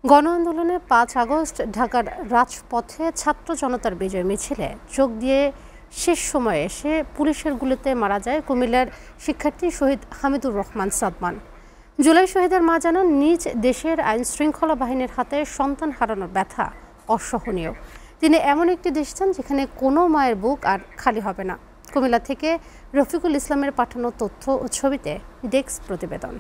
গণ আন্দোলনে ৫ আগস্ট ঢাকার রাজপথে ছাত্র জনতার বিজয় মিছিলে যোগ দিয়ে শেষ সময়ে এসে পুলিশের গুলিতে মারা যায় কুমিল্লার শিক্ষার্থী শহীদ হামিদুর রহমান সাদমান। জুলাই শহীদের মা জানান, নিজ দেশের আইন শৃঙ্খলা বাহিনীর হাতে সন্তান হারানোর ব্যথা অসহনীয়। তিনি এমন একটি দেশ চান যেখানে কোনো মায়ের বুক আর খালি হবে না। কুমিল্লা থেকে রফিকুল ইসলামের পাঠানো তথ্য ও ছবিতে ডেস্ক প্রতিবেদন।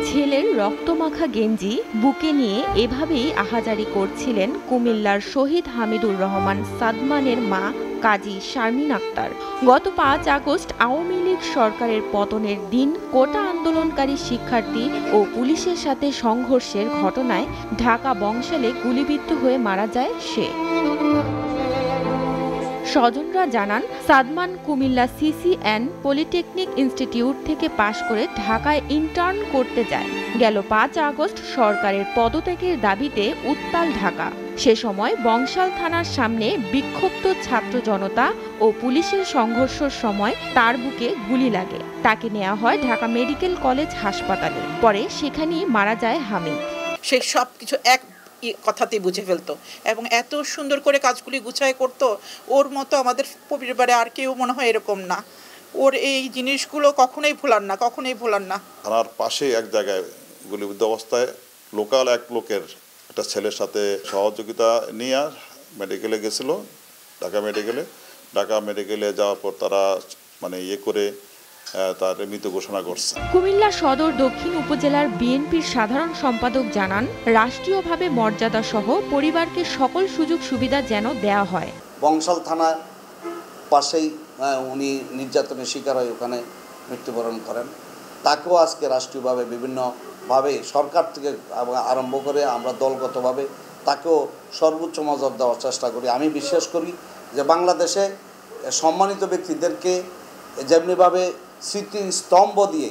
ছেলের রক্তমাখা গেঞ্জি বুকে নিয়ে এভাবেই আহাজারি করছিলেন কুমিল্লার শহীদ হামিদুর রহমান সাদমানের মা কাজী শারমিন আক্তার। গত ৫ আগস্ট আওয়ামী লীগ সরকারের পতনের দিন কোটা আন্দোলনকারী শিক্ষার্থী ও পুলিশের সাথে সংঘর্ষের ঘটনায় ঢাকা বংশালে গুলিবিদ্ধ হয়ে মারা যায় সে। স্বজনরা জানান, Sadman Comilla CCN polytechnic institute থেকে পাশ করে ঢাকায় ইন্টার্ন করতে যায়। গেল ৫ আগস্ট সরকারের পদত্যাগের দাবিতে উত্তাল ঢাকা। সে সময় বংশাল থানার সামনে বিক্ষুব্ধ ছাত্র জনতা ও পুলিশের সংঘর্ষের সময় তার বুকে গুলি লাগে। তাকে নেওয়া হয় ঢাকা মেডিকেল কলেজ হাসপাতালে। পরে সেখানেই মারা যায় হামিদ। সে সবকিছু এক কথাতেই বুঝে ফেলতো এবং এত সুন্দর করে কাজগুলি গুছায় করতো। ওর মতো আমাদের পরিবারে আর কেউ মনে হয় এরকম না। ওর এই জিনিসগুলো কখনোই ভোলার না। থানার পাশে এক জায়গায় গুলিবিদ্ধ অবস্থায় লোকাল এক লোকের একটা ছেলের সাথে সহযোগিতা নিয়ে মেডিকেলে গেছিল, ঢাকা মেডিকেলে যাওয়ার পর তারা করে তার মৃত ঘোষণা করছে। কুমিল্লা সদর দক্ষিণ উপজেলার বিএনপির সাধারণ সম্পাদক জানান, রাষ্ট্রীয়ভাবে মর্যাদা সহ পরিবারকে সকল সুযোগ সুবিধা যেন দেওয়া হয়। বংশাল থানার পাশেই উনি নির্যাতনের শিকার হয়ে ওখানে মৃত্যুবরণ করেন। তাকেও আজকে রাষ্ট্রীয়ভাবে বিভিন্নভাবে সরকার থেকে আরম্ভ করে আমরা দলগতভাবে তাকেও সর্বোচ্চ মর্যাদা দেওয়ার চেষ্টা করি। আমি বিশ্বাস করি যে বাংলাদেশে সম্মানিত ব্যক্তিদেরকে যেমনিভাবে স্মৃতিস্তম্ভ দিয়ে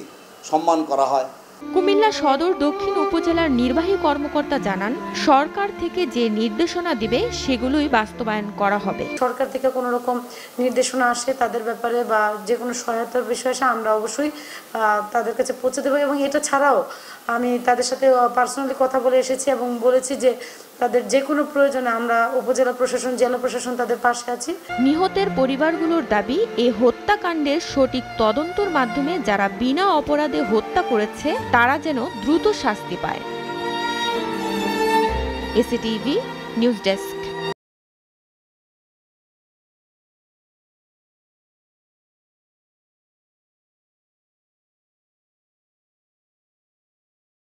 সম্মান করা হয়। কুমিল্লা সদর দক্ষিণ উপজেলার নির্বাহী কর্মকর্তা জানান, সরকার থেকে যে নির্দেশনা দিবে সেগুলোই বাস্তবায়ন করা হবে। সরকার থেকে কোনো রকম নির্দেশনা আসে তাদের ব্যাপারে বা যে কোনো সহায়তার বিষয় আসে আমরা অবশ্যই তাদের কাছে পৌঁছে দেবো। এবং এটা ছাড়াও আমি তাদের সাথে পার্সোনালি কথা বলে এসেছি এবং বলেছি যে তাদের যে কোনো প্রয়োজনে আমরা উপজেলা প্রশাসন, জেলা প্রশাসন তাদের পাশে আছি। নিহতের পরিবারগুলোর দাবি, এই হত্যাকাণ্ডের সঠিক তদন্তের মাধ্যমে যারা বিনা অপরাধে হত্যা করেছে তারা যেন দ্রুত শাস্তি পায়। এসিটিভি নিউজ ডেস্ক।